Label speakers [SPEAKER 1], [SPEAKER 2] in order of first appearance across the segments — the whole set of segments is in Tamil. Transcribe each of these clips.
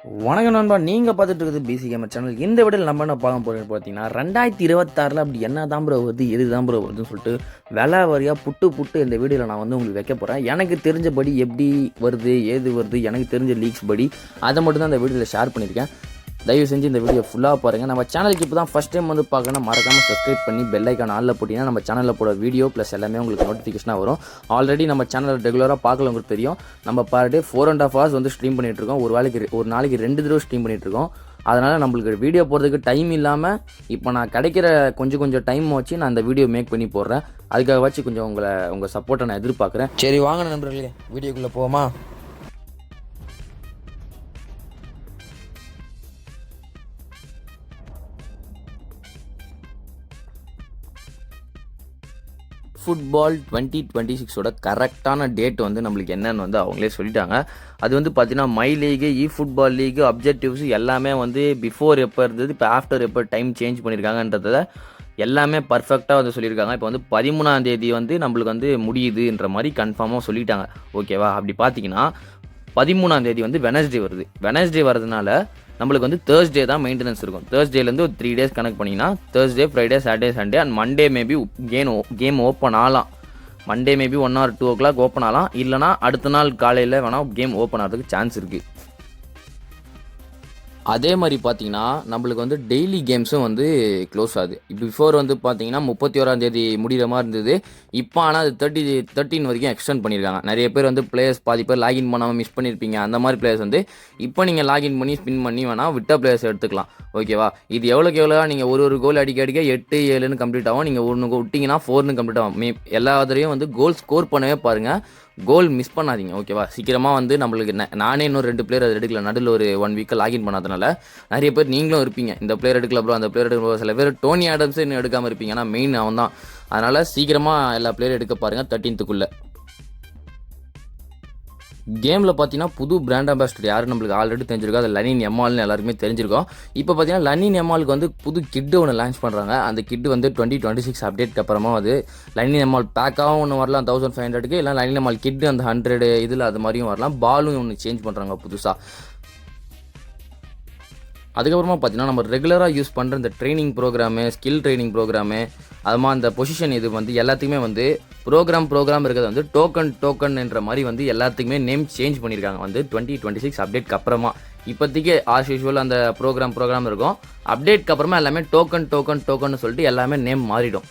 [SPEAKER 1] வணக்கம் நண்பா, நீங்கள் பார்த்துட்டு இருக்குது பிசி கேமர் சேனல். இந்த வீடியோவில் நம்ம என்ன பார்க்க போகிறோம்னு பார்த்தீங்கன்னா 2026 அப்படி என்ன தான் ப்ரோ வருது, எது தான் ப்ரோ வருதுன்னு சொல்லிட்டு விலை வாரியாக புட்டு இந்த வீடியோவில் நான் வந்து உங்களுக்கு வைக்க போகிறேன். எனக்கு தெரிஞ்சபடி எப்படி வருது, ஏது வருது, எனக்கு தெரிஞ்ச லீக்ஸ் படி அதை மட்டும் தான் இந்த வீடியோவில் ஷேர் பண்ணியிருக்கேன். தயவு செஞ்சு இந்த வீடியோ ஃபுல்லாக பாருங்கள். நம்ம சேனலுக்கு இப்போ தான் ஃபஸ்ட் டைம் வந்து பார்க்கணும், மறக்காமல் சப்ஸ்கிரைப் பண்ணி பெல் ஐக்கான் ஆலில் போட்டிங்கன்னா நம்ம சேனலில் போட வீடியோ ப்ளஸ் எல்லாமே உங்களுக்கு நோட்டிஃபிகேஷனாக வரும். ஆல்ரெடி நம்ம சேனலில் ரெகுலராக பார்க்கல உங்களுக்கு தெரியும். நம்ம பர் டே 4.5 hours வந்து ஸ்ட்ரீம் பண்ணிகிட்ருக்கோம். ஒரு நாளைக்கு 2 தடவை ஸ்ட்ரீம் பண்ணிகிட்ருக்கோம். அதனால் நம்மளுக்கு வீடியோ போடுறதுக்கு டைம் இல்லாமல் இப்போ நான் கிடைக்கிற கொஞ்சம் டைம் வச்சு நான் இந்த வீடியோ மேக் பண்ணி போடுறேன். அதுக்காக வச்சு கொஞ்சம் உங்கள் சப்போர்ட்டை நான் எதிர்பார்க்குறேன்.
[SPEAKER 2] சரி வாங்க நண்பர்களே, வீடியோக்குள்ளே போவோமா?
[SPEAKER 1] ஃபுட்பால் 2026 கரெக்டான டேட் வந்து நம்மளுக்கு என்னன்னு வந்து அவங்களே சொல்லிட்டாங்க. அது வந்து பார்த்தீங்கன்னா my league, e football league, objectives எல்லாமே வந்து பிஃபோர் எப்போ இருந்தது, இப்போ ஆஃப்டர் எப்போ டைம் சேஞ்ச் பண்ணியிருக்காங்கன்றத எல்லாமே பர்ஃபெக்டாக வந்து சொல்லியிருக்காங்க. இப்போ வந்து 13ஆம் தேதி வந்து நம்மளுக்கு வந்து முடியுதுன்ற மாதிரி கன்ஃபார்மாக சொல்லிட்டாங்க. ஓகேவா? அப்படி பார்த்தீங்கன்னா 13ஆம் தேதி வந்து வெனஸ்டே வருது. வெனஸ்டே வரதுனால நம்மளுக்கு வந்து தேர்ஸ்டே தான் மெயின்டெனன்ஸ் இருக்கும். தேர்ஸ்டேலேருந்து ஒரு 3 days கனெக்ட் பண்ணிங்கன்னா Thursday, Friday, Saturday, Sunday and Monday maybe game open ஆகலாம். Monday maybe 1 or 2 o'clock open ஆகலாம். இல்லைனா அடுத்த நாள் காலையில் வேணால் கேம் ஓப்பன் ஆகிறதுக்கு சான்ஸ் இருக்குது. அதே மாதிரி பார்த்தீங்கன்னா நம்மளுக்கு வந்து டெய்லி கேம்ஸும் வந்து க்ளோஸ் ஆகுது. பிஃபோர் வந்து பார்த்தீங்கன்னா 31ஆம் தேதி முடிகிற மாதிரி இருந்தது. இப்போ ஆனால் அது 13 வரைக்கும் எக்ஸ்டெண்ட் பண்ணியிருக்காங்க. நிறைய பேர் வந்து பிளேயர்ஸ் பாதி பேர் லாகின் பண்ணாமல் மிஸ் பண்ணியிருப்பீங்க. அந்த மாதிரி பிளேயர்ஸ் வந்து இப்போ நீங்கள் லாகின் பண்ணி ஸ்பின் பண்ணி வேணால் விட்ட பிளேயர்ஸ் எடுத்துக்கலாம். ஓகேவா? இது எவ்வளோ நீங்கள் ஒரு கோல் அடிக்க 8, 7ன்னு கம்ப்ளீட் ஆகும். நீங்கள் ஒன்று விட்டிங்கன்னா 4ன்னு கம்ப்ளீட் ஆகும். எல்லா தடவையும் வந்து கோல் ஸ்கோர் பண்ணவே பாருங்கள். கோல் மிஸ் பண்ணாதீங்க. ஓகேவா? சீக்கிரமாக வந்து நம்மளுக்கு நானே இன்னும் 2 பிளேயர் அது எடுக்கல. நடுவில் ஒரு 1 week லாகின் பண்ணாதனால நிறைய பேர் நீங்களும் இருப்பீங்க, இந்த பிளேயர் எடுக்கல ப்ரோ, அந்த பிளேயர் எடுக்கல. சில பேர் டோனி ஆடம்ஸ் இன்னும் எடுக்காமல் இருப்பீங்க. ஆனால் மெயின் அவன் தான். அதனால் சீக்கிரமாக எல்லா பிளேயரும் எடுக்க பாருங்கள் 13th கேமில். பார்த்தீங்கன்னா புது பிராண்ட் அம்பாசிடர் யாரும் நம்மளுக்கு ஆல்ரெடி தெரிஞ்சிருக்கோம். அது லனின் எம்மால்னு எல்லாருக்குமே தெரிஞ்சிருக்கோம். இப்போ பார்த்தீங்கன்னா லனின் எம்மாலுக்கு வந்து புது கிட்டு ஒன்று லான்ச் பண்ணுறாங்க. அந்த கிட்டு வந்து 2026 அப்டேட்க்கு அப்புறமா அது லனின் எம்மால் பேக்காகவும் ஒன்று வரலாம் 1500க்கு, இல்லை லனின் எம்மால் கிட்டு அந்த 100 இதில் அது மாதிரியும் வரலாம். பாலும் ஒன்று சேஞ்ச் பண்ணுறாங்க புதுசாக. அதுக்கப்புறமா பார்த்தீங்கன்னா நம்ம ரெகுலராக யூஸ் பண்ணுற இந்த training programme, skill training programme, அதுமா அந்த பொசிஷன் இது வந்து எல்லாத்துக்குமே வந்து ப்ரோக்ராம் இருக்கிறது வந்து டோக்கன்ன்ற மாதிரி வந்து எல்லாத்துக்குமே நேம் சேஞ்ச் பண்ணியிருக்காங்க வந்து 2026 அப்டேட்க்கு அப்புறமா. இப்போதைக்கு ஆஸ் யூஷுவல் அந்த ப்ரோக்ராம் இருக்கும். அப்டேட்க்கு அப்புறமா எல்லாமே டோக்கன் சொல்லிட்டு எல்லாமே நேம் மாறிடும்.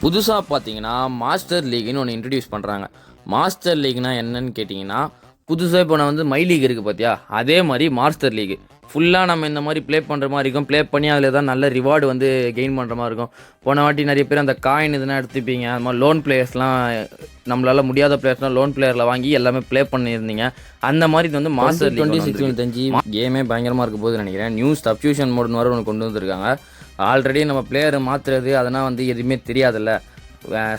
[SPEAKER 1] புதுசாக பார்த்தீங்கன்னா மாஸ்டர் லீக்னு ஒன்று இன்ட்ரடியூஸ் பண்ணுறாங்க. மாஸ்டர் லீக்னா என்னன்னு கேட்டிங்கன்னா, புதுசாக இப்போ நான் வந்து மை லீக் இருக்குது பார்த்தியா, அதே மாதிரி மாஸ்டர் லீக் ஃபுல்லாக நம்ம இந்த மாதிரி ப்ளே பண்ணுற மாதிரி இருக்கும். ப்ளே பண்ணி அதில் தான் நல்ல ரிவார்டு வந்து கெயின் பண்ணுற மாதிரி இருக்கும். போன வாட்டி நிறைய பேர் அந்த காயின் இதெல்லாம் எடுத்துப்பீங்க. அது மாதிரி லோன் பிளேயர்ஸ்லாம், நம்மளால் முடியாத பிளேயர்ஸ்லாம் லோன் பிளேயரில் வாங்கி எல்லாமே ப்ளே பண்ணியிருந்தீங்க. அந்த மாதிரி இது வந்து மாஸ்டர் 2026 கேமே பயங்கரமாக இருக்க போகுதுன்னு நினைக்கிறேன். நியூ சப்ஸ்டியூஷன் மோடுன்னு வர ஒன்று கொண்டு வந்திருக்காங்க. ஆல்ரெடி நம்ம பிளேயரை மாற்றுறது அதெல்லாம் வந்து எதுவுமே தெரியாதுல்ல.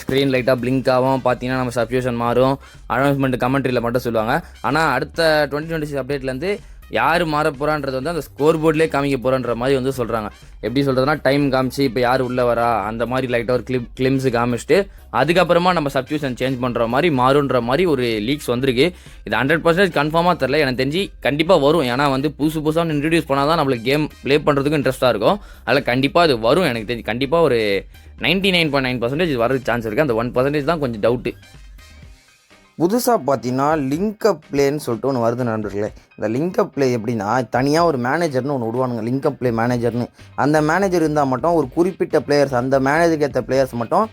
[SPEAKER 1] ஸ்க்ரீன் லைட்டாக பிளிங்க் ஆகும். பார்த்தீங்கன்னா நம்ம சப்ஸ்டியூஷன் மாறும். அனௌன்ஸ்மெண்ட் கமெண்ட்ரியில் மட்டும் சொல்லுவாங்க. ஆனால் அடுத்த 2026 அப்டேட்லேருந்து யார் மாற போகிறான்றது வந்து அந்த ஸ்கோர் போர்ட்லேயே காமிக்க போகிறான்ற மாதிரி வந்து சொல்கிறாங்க. எப்படி சொல்கிறதுனா, டைம் காமிச்சு இப்போ யார் உள்ளே வரா அந்த மாதிரி லைட்டாக ஒரு கிளிம்ஸு காமிச்சிட்டு அதுக்கப்புறமா நம்ம சப்ஸ்டியூஷன் சேஞ்ச் பண்ணுற மாதிரி மாறுன்ற மாதிரி ஒரு லீக்ஸ் வந்திருக்கு. இது 100% கன்ஃபார்மாக தெரில. எனக்கு தெரிஞ்சு கண்டிப்பாக வரும். ஏன்னா வந்து புதுசாக இன்ட்ரடியூஸ் பண்ணால் தான் நம்மளுக்கு கேம் ப்ளே பண்ணுறதுக்கும் இன்ட்ரெஸ்ட்டாக இருக்கும். அதில் கண்டிப்பாக அது வரும். எனக்கு தெரிஞ்சு கண்டிப்பாக ஒரு 99.9% வரதுக்கு சான்ஸ் இருக்குது. அந்த 1% தான் கொஞ்சம் டவுட்டு.
[SPEAKER 2] புதுசாக பார்த்தீங்கன்னா லிங்கப் பிளேன்னு சொல்லிட்டு ஒன்று வருது நண்பர்களே. இந்த லிங்கப் பிளே எப்படின்னா, தனியாக ஒரு மேனேஜர்னு ஒன்று விடுவானுங்க, லிங்கப் பிளே மேனேஜர்னு. அந்த மேனேஜர் இருந்தால் மட்டும் ஒரு குறிப்பிட்ட பிளேயர்ஸ், அந்த மேனேஜருக்கு ஏற்ற பிளேயர்ஸ் மட்டும்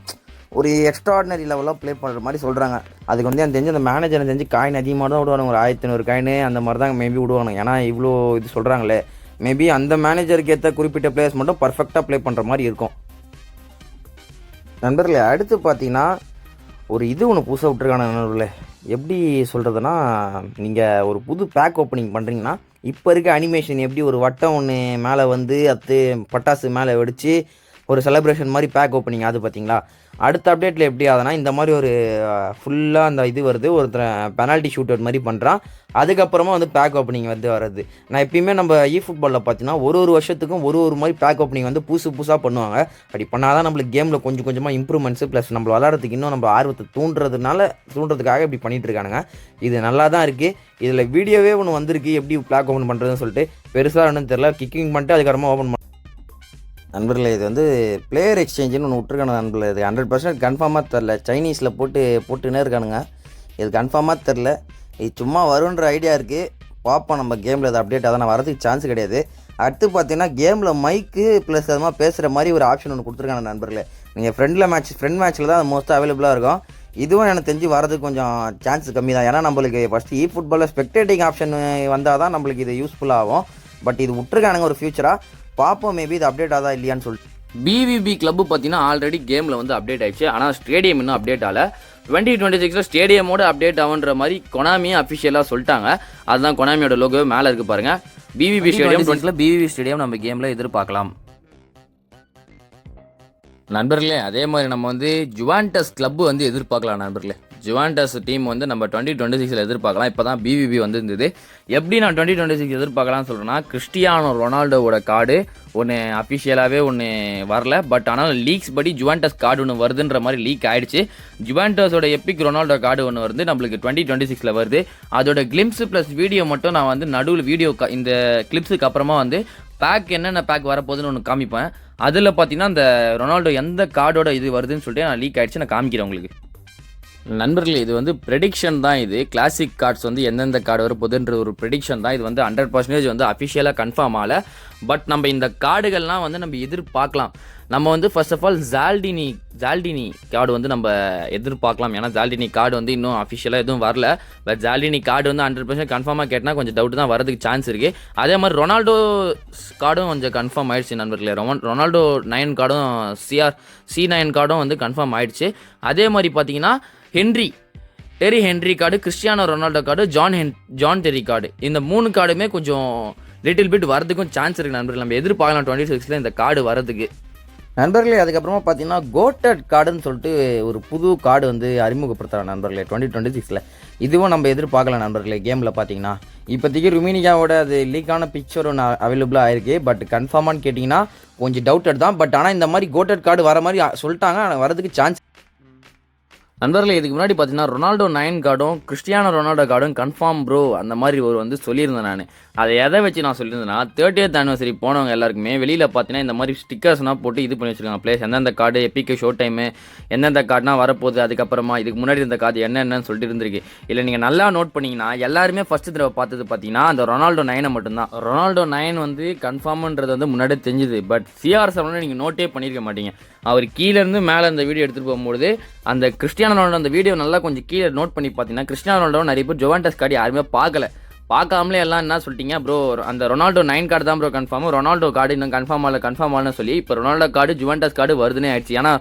[SPEAKER 2] ஒரு எக்ஸ்ட்ராடினரி லெவலாக ப்ளே பண்ணுற மாதிரி சொல்கிறாங்க. அதுக்கு வந்து எனக்கு தெரிஞ்சு அந்த மேனேஜரை தெரிஞ்சு காயின் அதிகமாக தான் விடுவானுங்க. ஒரு 1500 காயின் அந்த மாதிரி தான் மேபி விடுவானுங்க. ஏன்னா இவ்வளோ இது சொல்கிறாங்களே, மேபி அந்த மேனேஜருக்கு ஏற்ற குறிப்பிட்ட பிளேயர்ஸ் மட்டும் பர்ஃபெக்டாக ப்ளே பண்ணுற மாதிரி இருக்கும் நண்பர்களே. அடுத்து பார்த்தீங்கன்னா ஒரு இது ஒன்று புதுசாக விட்டுருக்கான நண்பர்களே. எப்படி சொல்கிறதுனா, நீங்கள் ஒரு புது பேக் ஓப்பனிங் பண்ணுறீங்கன்னா இப்போ இருக்க அனிமேஷன் எப்படி ஒரு வட்டம் ஒன்று மேலே வந்து அது பட்டாசு மேலே வெடித்து ஒரு செலிப்ரேஷன் மாதிரி பேக் ஓப்பனிங் அது பார்த்தீங்களா. அடுத்த அப்டேட்டில் எப்படி ஆகுதுன்னா இந்த மாதிரி ஒரு ஃபுல்லாக அந்த இது வருது, ஒருத்தர் பெனால்ட்டி ஷூட் அவுட் மாதிரி பண்ணுறான். அதுக்கப்புறமா வந்து பேக் ஓப்பனிங் வந்து வருது. நான் எப்பயுமே நம்ம ஃபுட்பாலில் பார்த்தீங்கன்னா ஒரு வருஷத்துக்கும் ஒரு மாதிரி பேக் ஓப்பனிங் வந்து புதுசாக பண்ணுவாங்க. அப்படி பண்ணால் தான் நம்மளுக்கு கேமில் கொஞ்சம் கொஞ்சமாக இம்ப்ரூவ்மெண்ட்ஸு ப்ளஸ் நம்ம விளாட்றதுக்கு இன்னும் நம்ம ஆர்வத்தை தூண்டுறதுக்காக இப்படி பண்ணிகிட்டு இருக்கானுங்க. இது நல்லா தான் இருக்குது. இதில் வீடியோவே ஒன்று வந்திருக்கு எப்படி பேக் ஓப்பன் பண்ணுறதுன்னு சொல்லிட்டு. பெருசாக ஒன்றும் தெரில, கிக்கிங் பண்ணிட்டு அதுக்கப்புறமா ஓப்பன் நண்பர்களே. இது வந்து பிளேயர் எக்ஸ்சேஞ்சுன்னு ஒன்று விட்ருக்கானு நண்பர்களே. இது 100% கன்ஃபார்மாக தெரில, சைனீஸில் போட்டுன்னே இருக்கானுங்க. இது கன்ஃபார்மாக தெரில, இது சும்மா வருன்ற ஐடியா இருக்குது. பார்ப்போம் நம்ம கேமில் இது அப்டேட் அதெல்லாம் வரதுக்கு சான்ஸ் கிடையாது. அடுத்து பார்த்தீங்கன்னா கேமில் மைக்கு ப்ளஸ் அது மாதிரி பேசுகிற மாதிரி ஒரு ஆப்ஷன் ஒன்று கொடுத்துருக்காங்க நண்பர்களே. நீங்கள் ஃப்ரெண்ட் மேட்ச்சில் தான் அது மோஸ்ட்டாக அவைலபிளாக இருக்கும். இதுவும் எனக்கு தெரிஞ்சு வரதுக்கு கொஞ்சம் சான்ஸ் கம்மி தான். ஏன்னா நம்மளுக்கு ஃபஸ்ட்டு ஃபுட்பாலில் ஸ்பெக்டேட்டிங் ஆப்ஷன் வந்தால் தான் நம்மளுக்கு இது யூஸ்ஃபுல்லாகும். பட் இது விட்ருக்கானுங்க ஒரு ஃபியூச்சராக. பார்ப்போம் மேபி இது அப்டேட் ஆதா இல்லையான்னு சொல்லிட்டு.
[SPEAKER 1] பிவிபி கிளப்பு பார்த்தீங்கன்னா ஆல்ரெடி கேமில் வந்து அப்டேட் ஆயிடுச்சு. ஆனால் ஸ்டேடியம் இன்னும் அப்டேட் ஆகலை. 2026 ஸ்டேடியமோட அப்டேட் ஆகுன்ற மாதிரி கொனாமியே அஃபிஷியலாக சொல்லிட்டாங்க. அதுதான் கொனாமியோட லோகோ மேலே இருக்குது பாருங்கள். பிவிபி ஸ்டேடியம் 2026 பிவிபி ஸ்டேடியம் நம்ம கேமில் எதிர்பார்க்கலாம் நண்பர்களே. அதே மாதிரி நம்ம வந்து ஜுவான்டஸ் கிளப்பு வந்து எதிர்பார்க்கலாம் நண்பர்களே. ஜுவான்டஸ் டீம் வந்து நம்ம 2026 எதிர்பார்க்கலாம். இப்போ தான் பிவிபி வந்து இருந்தது. எப்படி நான் 2026 எதிர்பார்க்கலாம்னு சொல்கிறேன்னா, கிறிஸ்டியானோ ரொனால்டோவோட கார்டு ஒன்று அஃபிஷியலாகவே ஒன்று வரல. பட் ஆனால் லீக்ஸ் படி ஜுவான்டஸ் கார்டு ஒன்று வருதுன்ற மாதிரி லீக் ஆகிடுச்சு. ஜுவான்டஸோட எப்பிக் ரொனால்டோ கார்டு ஒன்று வருது நம்மளுக்கு 2026 வருது. அதோட கிளிம்ஸ் ப்ளஸ் வீடியோ மட்டும் நான் வந்து நடுவில் வீடியோ இந்த கிளிப்ஸுக்கு அப்புறமா வந்து பேக் என்னென்ன பேக் வரப்போகுதுன்னு ஒன்று காமிப்பேன். அதில் பார்த்தீங்கன்னா அந்த ரொனால்டோ எந்த கார்டோட இது வருதுன்னு சொல்லிட்டு நான் லீக் ஆகிடுச்சு, நான் காமிக்கிறேன் உங்களுக்கு நண்பர்களே. இது வந்து ப்ரெடிக்ஷன் தான். இது கிளாசிக் கார்ட்ஸ் வந்து எந்தெந்த கார்டு வரப்போகுதுன்ற ஒரு ப்ரெடிக்ஷன் தான். இது வந்து 100% வந்து அஃபிஷியலாக கன்ஃபார்ம் ஆகலை. பட் நம்ம இந்த கார்டுகள்லாம் வந்து நம்ம எதிர்பார்க்கலாம். நம்ம வந்து ஃபர்ஸ்ட் ஆஃப் ஆல் ஜால்டினி கார்டு வந்து நம்ம எதிர்பார்க்கலாம். ஏன்னா ஜால்டினி கார்டு வந்து இன்னும் அஃபிஷியலாக எதுவும் வரல. பட் ஜால்டினி கார்டு வந்து 100% கன்ஃபார்மாக கேட்டால் கொஞ்சம் டவுட் தான் வரதுக்கு சான்ஸ் இருக்குது. அதே மாதிரி ரொனால்டோ கார்டும் கொஞ்சம் கன்ஃபார்ம் ஆயிடுச்சு நண்பர்களே. ரொனால்டோ 9 கார்டும் C9 கார்டும் வந்து கன்ஃபார்ம் ஆயிடுச்சு. அதே மாதிரி பார்த்தீங்கன்னா Terry Henry card, Cristiano Ronaldo card, John Terry card, இந்த 3 கார்டுமே கொஞ்சம் லிட்டில் பிட் வரதுக்கும் சான்ஸ் இருக்குது நண்பர்கள். நம்ம எதிர்பார்க்கலாம் 26 இந்த கார்டு வரதுக்கு
[SPEAKER 2] நண்பர்களே. அதுக்கப்புறமா பார்த்தீங்கன்னா கோட்டட் கார்டுன்னு சொல்லிட்டு ஒரு புது கார்டு வந்து அறிமுகப்படுத்துகிறாங்க நண்பர்களே 2026. இதுவும் நம்ம எதிர்பார்க்கலாம் நண்பர்களே. கேமில் பார்த்தீங்கன்னா இப்போதைக்கு ருமீனியாவோட அது லீக்கான பிக்சர் ஒன்று அவைலபிளாக ஆயிருக்கு. பட் கன்ஃபார்மானு கேட்டிங்கன்னா கொஞ்சம் டவுட்டட் தான். பட் ஆனால் இந்த மாதிரி கோட்டட் கார்டு வர மாதிரி சொல்லிட்டாங்க, ஆனால் வரதுக்கு சான்ஸ்
[SPEAKER 1] நண்பர்களே. இதுக்கு முன்னாடி பார்த்தீங்கன்னா ரொனால்டோ 9 கார்டும் கிறிஸ்டியானோ ரொனால்டோ கார்டும் கன்ஃபார்ம் ப்ரோ அந்த மாதிரி ஒரு வந்து சொல்லியிருந்தேன் நான். அதை எதை வச்சு நான் சொல்லியிருந்தேன்னா 30th anniversary போனவங்க எல்லாருக்குமே வெளியில் பார்த்தீங்கன்னா இந்த மாதிரி ஸ்டிக்கர்ஸ்னால் போட்டு இது பண்ணி வச்சுருக்காங்க. பிளேஸ் எந்தெந்த கார்டு எப்பிக்கு ஷோ டைமு எந்தெந்த கார்டுனா வரப்போகுது, அதுக்கப்புறமா இதுக்கு முன்னாடி இருந்த கார்டு என்னென்னு சொல்லிட்டு இருந்திருக்கு. இல்லை நீங்கள் நல்லா நோட் பண்ணிங்கன்னா எல்லாருமே ஃபஸ்ட்டு தடவை பார்த்தது பார்த்தீங்கன்னா அந்த ரொனால்டோ 9 மட்டும்தான். ரொனால்டோ 9 வந்து கன்ஃபார்ம்ன்றது வந்து முன்னாடியே தெரிஞ்சுது. பட் CR7 நீங்கள் நோட்டே பண்ணியிருக்க மாட்டீங்க. அவர் கீழேருந்து மேலே அந்த வீடியோ எடுத்துகிட்டு போகும்போது அந்த கிறிஸ்டியானோ ரொனால்டோ அந்த வீடியோ நல்லா கொஞ்சம் கீழே நோட் பண்ணி பார்த்தீங்கன்னா கிறிஸ்டியானோ ரொனால்டோ நிறைய பேர் ஜுவான்டஸ் கார்டு யாருமே பார்க்காமலே எல்லாம் என்ன சொல்லிட்டீங்க ப்ரோ, அந்த ரொனால்டோ 9 கார்டு தான் ப்ரோ கன்ஃபார்ம், ரொனால்டோ கார்டு இன்னும் கன்ஃபார்ம் ஆகலன்னு சொல்லி இப்போ ரொனால்டோ கார்டு ஜுவான்டஸ் கார்டு வருதுன்னே ஆயிடுச்சு. ஏன்னா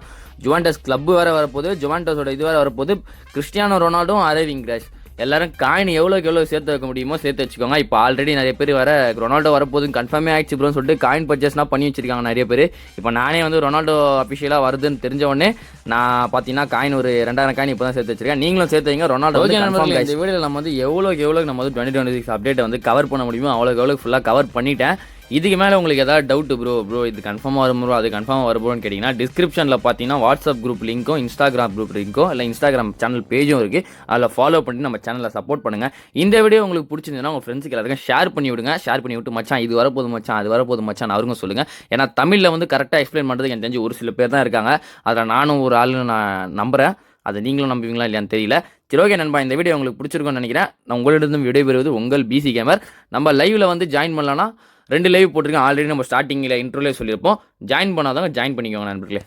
[SPEAKER 1] ஜுவான்டஸ் கிளப் வேறு வரப்போகுது, ஜுவான்டஸோட இது வேறு வரப்போகுது, கிறிஸ்டியானோ ரொனால்டோ அரைவிங் கிராஷ். எல்லாரும் காயின் எவ்வளோ சேர்த்து வைக்க முடியுமோ சேர்த்து வச்சுக்கோங்க. இப்போ ஆல்ரெடி நிறைய பேர் ரொனால்டோ வரப்போகுதுன்னு கன்ஃபார்மே ஆயிடுச்சு ப்ரோன்னு சொல்லிட்டு காயின் பர்ச்சேஸ்லாம் பண்ணி வச்சிருக்காங்க நிறைய பேர். இப்போ நானே வந்து ரொனால்டோ அஃபிஷியலாக வருதுன்னு தெரிஞ்ச உடனே நான் பார்த்தீங்கன்னா காயின் ஒரு 2000 காயின் இப்போ தான் சேர்த்து வச்சிருக்கேன். நீங்களும் சேர்த்து வைங்க. ரொனால்டோ இந்த வீடியோவில் நம்ம வந்து எவ்வளோக்கு நம்ம வந்து 2026 அப்டேட்டை வந்து கவர் பண்ண முடியுமோ அவ்வளோக்கு ஃபுல்லாக கவர் பண்ணிட்டேன். இதுக்கு மேலே உங்களுக்கு ஏதாவது டவுட்டு ப்ரோ இது கன்ஃபார்மாக வரும் ப்ரோ அது கன்ஃபார்மாக வரும் ப்ரோன்னு கேட்டிங்கன்னா டிஸ்கிரிப்ஷனில் பார்த்தீங்கன்னா வாட்ஸ்அப் குரூப் லிங்க்கும் இன்ஸ்டாகிராம் குரூப் லிங்க்கும் இல்லை இன்ஸ்டாகிராம் சேனல் பேஜும் இருக்குது. அதில் ஃபாலோ பண்ணி நம்ம சேனலில் சப்போர்ட் பண்ணுங்கள். இந்த வீடியோ உங்களுக்கு பிடிச்சிருந்ததுன்னா உங்கள் ஃப்ரெண்ட்ஸுக்கு எல்லாருக்கும் ஷேர் பண்ணி விட்டு மச்சான் இது வரப்போது மச்சான் அது வரப்போது மச்சான் அவருங்க சொல்லுங்கள். ஏன்னா தமிழில் வந்து கரெக்டாக எக்ஸ்பிளைன் பண்ணுறதுக்கு எனக்கு தெரிஞ்சு ஒரு சில பேர் தான் இருக்காங்க. அதில் நானும் ஒரு ஆளுன்னு நான் நம்புகிறேன். அதை நீங்களும் நம்புவீங்களா இல்லையான்னு தெரியல. சரி ஓகே நண்பா, இந்த வீடியோ உங்களுக்கு பிடிச்சிருக்குன்னு நினைக்கிறேன். நான் உங்களிடம் விடைபெறுவது உங்கள் பிசி கேமர். நம்ம லைவில் வந்து ஜாயின் பண்ணலான்னா 2 லைவ் போட்டிருக்கேன். ஆல்ரெடி நம்ம ஸ்டார்டிங்கில் இன்ட்ரோலே சொல்லியிருப்போம். ஜாயின் பண்ணாதவங்க ஜாயின் பண்ணிக்கோங்க நண்பர்களே.